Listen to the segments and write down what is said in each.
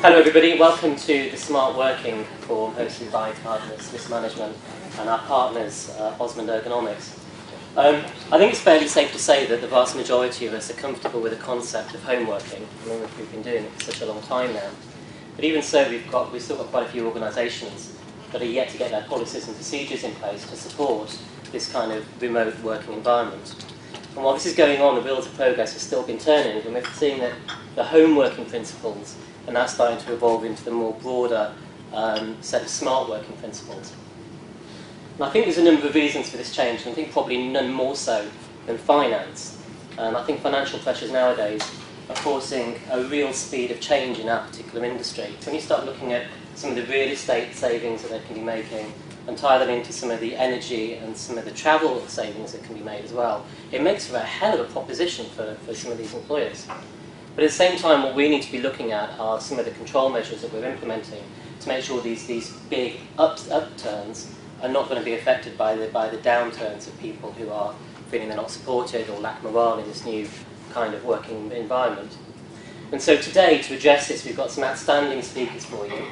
Hello everybody, welcome to the Smart Working Forum hosted by Cardinus Risk Management and our partners Osmond Ergonomics. I think it's fairly safe to say that the vast majority of us are comfortable with the concept of home working. I mean, we've been doing it for such a long time now. But even so, we've still got quite a few organisations that are yet to get their policies and procedures in place to support this kind of remote working environment. And while this is going on, the wheels of progress have still been turning, and we're seeing that the home working principles are now starting to evolve into the more broader set of smart working principles. And I think there's a number of reasons for this change, and I think probably none more so than finance. I think financial pressures nowadays are forcing a real speed of change in our particular industry. So when you start looking at some of the real estate savings that they can be making, and tie that into some of the energy and some of the travel savings that can be made as well, it makes for a hell of a proposition for some of these employers. But at the same time, what we need to be looking at are some of the control measures that we're implementing to make sure these big upturns are not going to be affected by the downturns of people who are feeling they're not supported or lack morale in this new kind of working environment. And so today, to address this, we've got some outstanding speakers for you.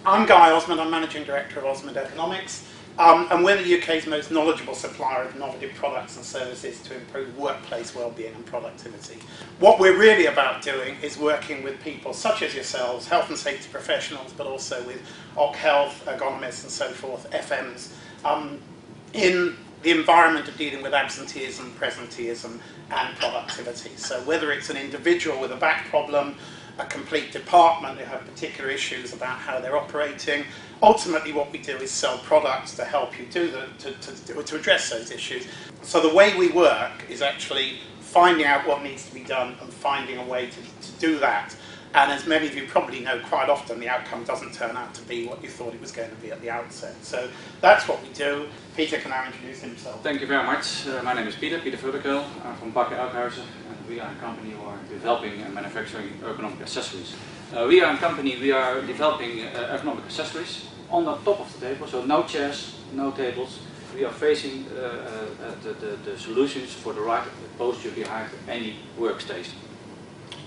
I'm Guy Osmond, I'm Managing Director of Osmond Economics, and we're the UK's most knowledgeable supplier of innovative products and services to improve workplace wellbeing and productivity. What we're really about doing is working with people such as yourselves, health and safety professionals, but also with OC Health, ergonomists and so forth, FMs, in the environment of dealing with absenteeism, presenteeism and productivity. So whether it's an individual with a back problem, a complete department who have particular issues about how they're operating. Ultimately, what we do is sell products to help you to address those issues. So the way we work is actually finding out what needs to be done and finding a way to do that. And as many of you probably know, quite often the outcome doesn't turn out to be what you thought it was going to be at the outset. So that's what we do. Peter can now introduce himself. Thank you very much. My name is Peter Verdekel. I'm from Bakker Elkhuysen, and we are a company who are developing and manufacturing ergonomic accessories. We are a company, we are developing ergonomic accessories on the top of the table, so no chairs, no tables. We are facing the solutions for the right posture behind any workstation.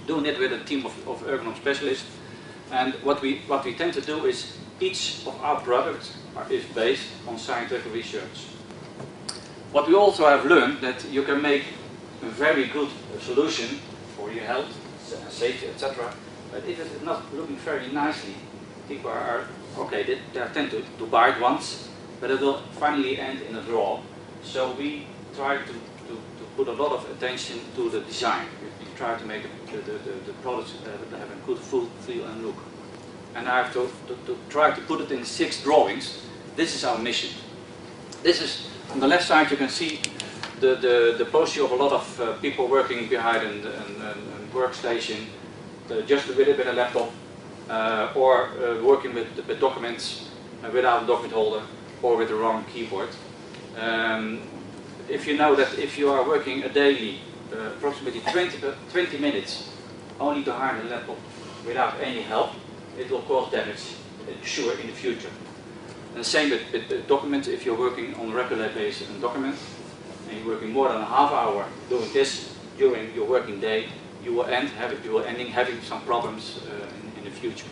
Doing it with a team of ergonomic specialists, and what we tend to do is each of our products is based on scientific research. What we also have learned that you can make a very good solution for your health, safety, etc. But if it is not looking very nicely, people are okay. They tend to buy it once, but it will finally end in a draw. So we try to put a lot of attention to the design. We try to make the products have a good feel and look. And I have to try to put it in 6 drawings. This is our mission. This is, on the left side you can see the posture of a lot of people working behind a workstation, just with a laptop, or working with documents without a document holder, or with the wrong keyboard. If you know that if you are working a daily approximately 20 minutes only behind a laptop without any help, it will cause damage, sure, in the future. And the same with documents. If you're working on a regular basis on documents, and you're working more than a half hour doing this during your working day, you will end having some problems in the future.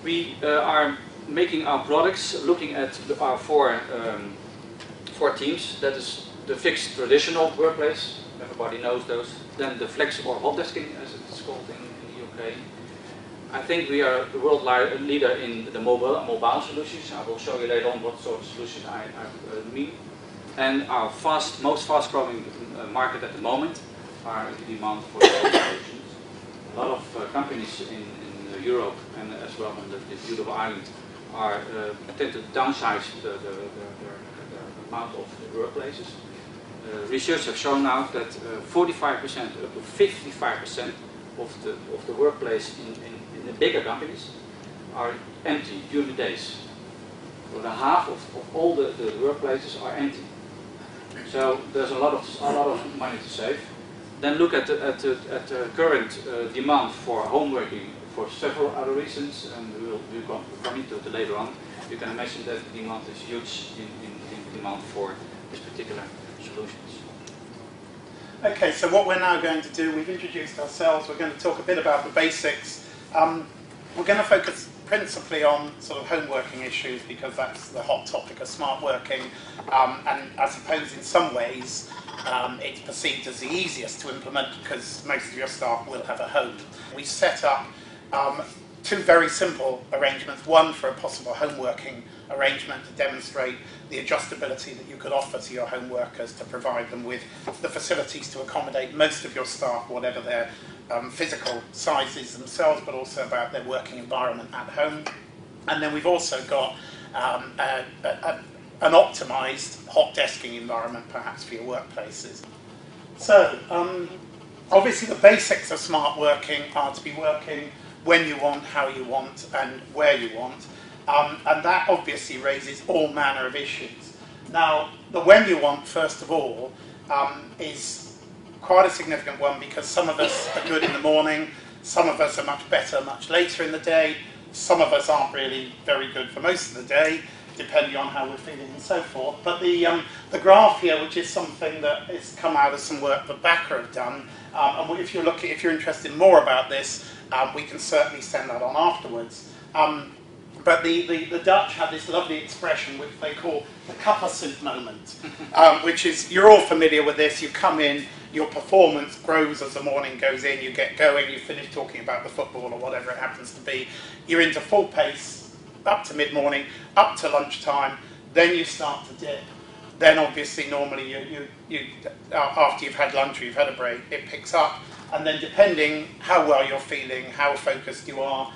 We are making our products looking at our four teams. That is the fixed traditional workplace, everybody knows those. Then the flex or hot desking, as it's called in the UK. I think we are the world leader in the mobile solutions. I will show you later on what sort of solutions I mean. And our most fast growing market at the moment are the demand for solutions. A lot of companies in Europe and as well on the beautiful island tend to downsize the amount of workplaces. Research have shown now that 45% up to 55% of the workplace in the bigger companies are empty during the days. So the half of all the workplaces are empty. So there's a lot of money to save. Then look at the current demand for home working for several other reasons, and we'll come into it later on. You can imagine that the demand is huge in demand for this particular solutions. Okay, so what we're now going to do, we've introduced ourselves, we're going to talk a bit about the basics. We're going to focus principally on sort of home working issues because that's the hot topic of smart working, and I suppose in some ways it's perceived as the easiest to implement because most of your staff will have a home. We set up two very simple arrangements, one for a possible home working arrangement to demonstrate the adjustability that you could offer to your home workers to provide them with the facilities to accommodate most of your staff, whatever their physical sizes themselves, but also about their working environment at home. And then we've also got an optimised hot desking environment perhaps for your workplaces. So obviously the basics of smart working are to be working when you want, how you want, and where you want. And that obviously raises all manner of issues. Now, the when you want, first of all, is quite a significant one because some of us are good in the morning, some of us are much better much later in the day, some of us aren't really very good for most of the day, depending on how we're feeling and so forth. But the graph here, which is something that has come out of some work that Bakker have done, and if you're interested more about this, we can certainly send that on afterwards. But the Dutch have this lovely expression which they call the kappersoup moment, which is, you're all familiar with this, you come in, your performance grows as the morning goes in, you get going, you finish talking about the football or whatever it happens to be, you're into full pace, up to mid-morning, up to lunchtime, then you start to dip. Then obviously normally you after you've had lunch or you've had a break, it picks up, and then depending how well you're feeling, how focused you are,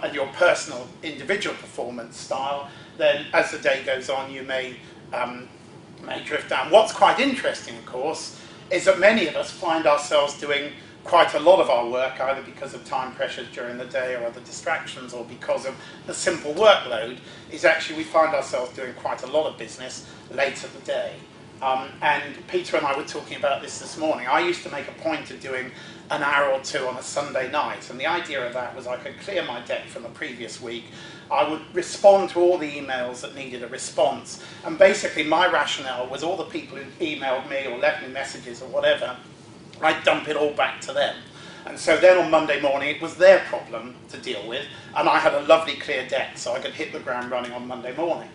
and your personal individual performance style, then as the day goes on you may drift down. What's quite interesting, of course, is that many of us find ourselves doing quite a lot of our work either because of time pressures during the day or other distractions or because of the simple workload, is actually we find ourselves doing quite a lot of business late at the day. And Peter and I were talking about this morning. I used to make a point of doing an hour or two on a Sunday night, and the idea of that was I could clear my deck from the previous week. I would respond to all the emails that needed a response, and basically my rationale was all the people who emailed me or left me messages or whatever, I'd dump it all back to them. And so then on Monday morning it was their problem to deal with, and I had a lovely clear deck so I could hit the ground running on Monday morning.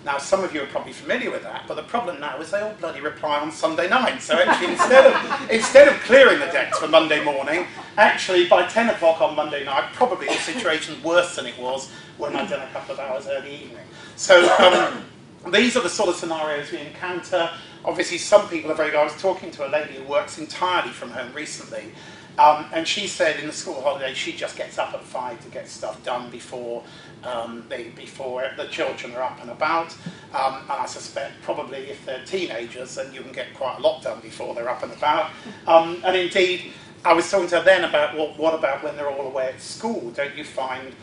Now, some of you are probably familiar with that, but the problem now is they all bloody reply on Sunday night. So actually, instead of clearing the decks for Monday morning, actually by 10 o'clock on Monday night, probably the situation's worse than it was when I'd done a couple of hours early evening. So these are the sort of scenarios we encounter. Obviously, some people are very good. I was talking to a lady who works entirely from home recently, and she said in the school holidays she just gets up at 5 to get stuff done before the children are up and about. And I suspect probably if they're teenagers, then you can get quite a lot done before they're up and about. And indeed, I was talking to her then about, well, what about when they're all away at school? Don't you find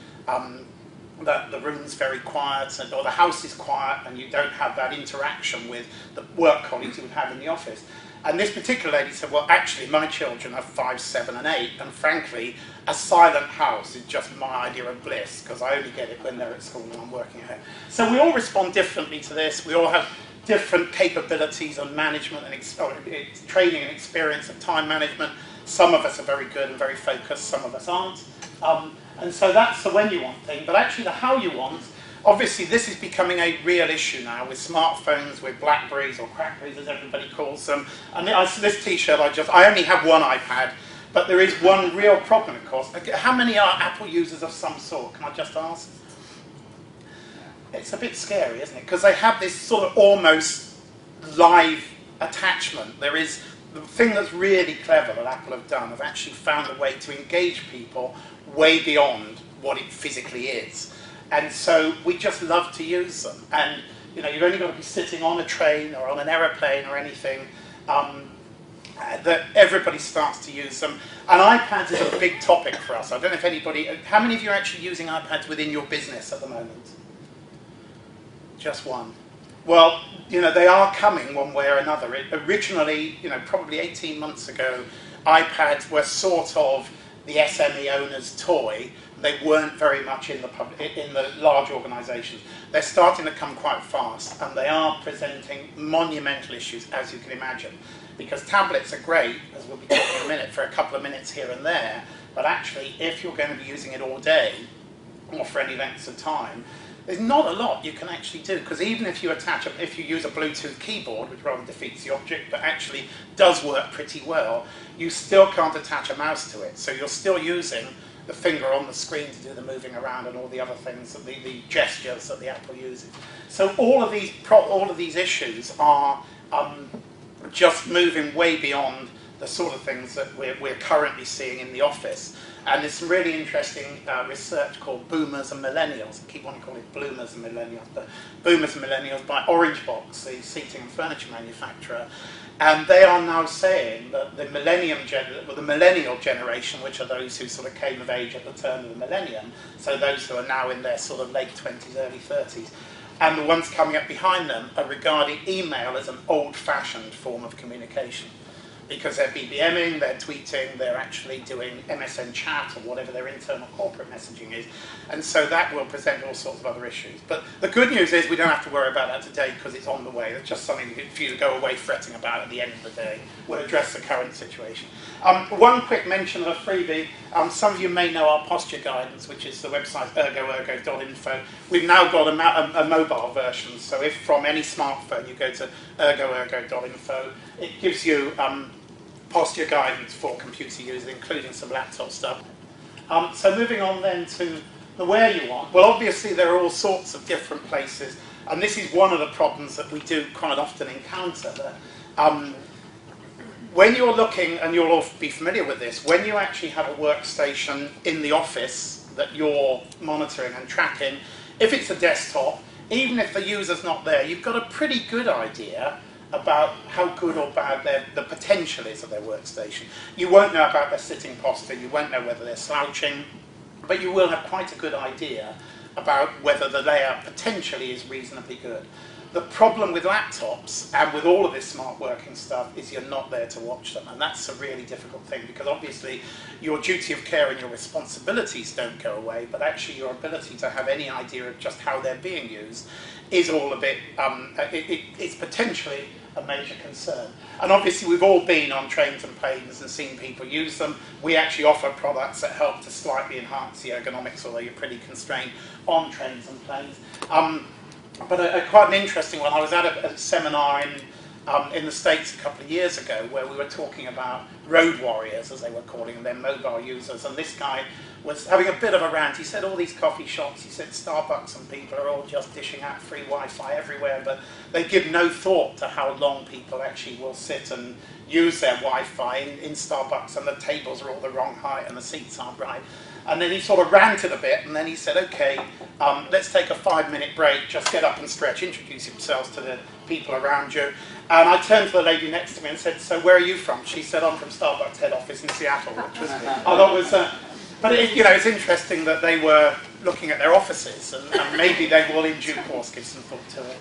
that the room's very quiet or the house is quiet and you don't have that interaction with the work colleagues you would have in the office? And this particular lady said, well, actually, my children are 5, 7 and 8, and frankly, a silent house is just my idea of bliss, because I only get it when they're at school and I'm working at home. So we all respond differently to this. We all have different capabilities on management and training and experience of time management. Some of us are very good and very focused, some of us aren't. And so that's the when you want thing, but actually the how you want, obviously this is becoming a real issue now with smartphones, with Blackberries or Crackberries as everybody calls them. And this t-shirt I only have one iPad, but there is one real problem of course. How many are Apple users of some sort, can I just ask? It's a bit scary, isn't it? Because they have this sort of almost live attachment. There is the thing that's really clever that Apple have done, have actually found a way to engage people way beyond what it physically is. And so we just love to use them. And you've only got to be sitting on a train or on an aeroplane or anything. that everybody starts to use them. And iPads is a big topic for us. I don't know if anybody, how many of you are actually using iPads within your business at the moment? Just one. Well, they are coming one way or another. Originally, probably 18 months ago, iPads were sort of the SME owner's toy. They weren't very much in the large organisations. They're starting to come quite fast, and they are presenting monumental issues, as you can imagine. Because tablets are great, as we'll be talking in a minute, for a couple of minutes here and there, but actually, if you're going to be using it all day, or for any lengths of time, there's not a lot you can actually do, because even if you use a Bluetooth keyboard, which rather defeats the object, but actually does work pretty well, you still can't attach a mouse to it. So you're still using the finger on the screen to do the moving around and all the other things, the gestures that the Apple uses. So all of these issues are just moving way beyond the sort of things that we're currently seeing in the office. And there's some really interesting research called Boomers and Millennials. I keep wanting to call it Bloomers and Millennials, but Boomers and Millennials by Orangebox, the seating and furniture manufacturer. And they are now saying that the millennial generation, which are those who sort of came of age at the turn of the millennium, so those who are now in their sort of late 20s, early 30s, and the ones coming up behind them are regarding email as an old-fashioned form of communication. Because they're BBMing, they're tweeting, they're actually doing MSN chat or whatever their internal corporate messaging is. And so that will present all sorts of other issues. But the good news is we don't have to worry about that today because it's on the way. It's just something for you to go away fretting about at the end of the day. We'll address the current situation. One quick mention of a freebie. Some of you may know our posture guidance, which is the website ergo.info. We've now got a mobile version. So if from any smartphone you go to ergo.info, it gives you posture guidance for computer users, including some laptop stuff. So moving on then to the where you want. Well, obviously there are all sorts of different places, and this is one of the problems that we do quite often encounter. That when you're looking, and you'll all be familiar with this, when you actually have a workstation in the office that you're monitoring and tracking, if it's a desktop, even if the user's not there, you've got a pretty good idea about how good or bad the potential is of their workstation. You won't know about their sitting posture, you won't know whether they're slouching, but you will have quite a good idea about whether the layout potentially is reasonably good. The problem with laptops and with all of this smart working stuff is you're not there to watch them, and that's a really difficult thing because obviously your duty of care and your responsibilities don't go away, but actually your ability to have any idea of just how they're being used is all a bit, it's potentially a major concern. And obviously we've all been on trains and planes and seen people use them. We actually offer products that help to slightly enhance the ergonomics, although you're pretty constrained on trains and planes. But quite an interesting one, I was at a seminar in the States a couple of years ago where we were talking about road warriors, as they were calling them, they're mobile users, and this guy was having a bit of a rant. He said all these coffee shops, he said Starbucks and people are all just dishing out free Wi-Fi everywhere, but they give no thought to how long people actually will sit and use their Wi-Fi in Starbucks, and the tables are all the wrong height and the seats aren't right. And then he sort of ranted a bit, and then he said, okay, let's take a 5-minute break, just get up and stretch, introduce yourselves to the people around you. And I turned to the lady next to me and said, so where are you from? She said, I'm from Starbucks head office in Seattle, which was, I thought was, but it's interesting that they were looking at their offices, and maybe they will in due course give some thought to it.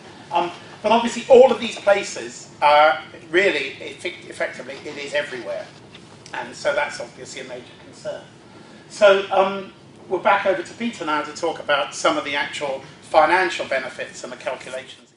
But obviously all of these places are really, effectively, it is everywhere. And so that's obviously a major concern. So we're back over to Peter now to talk about some of the actual financial benefits and the calculations.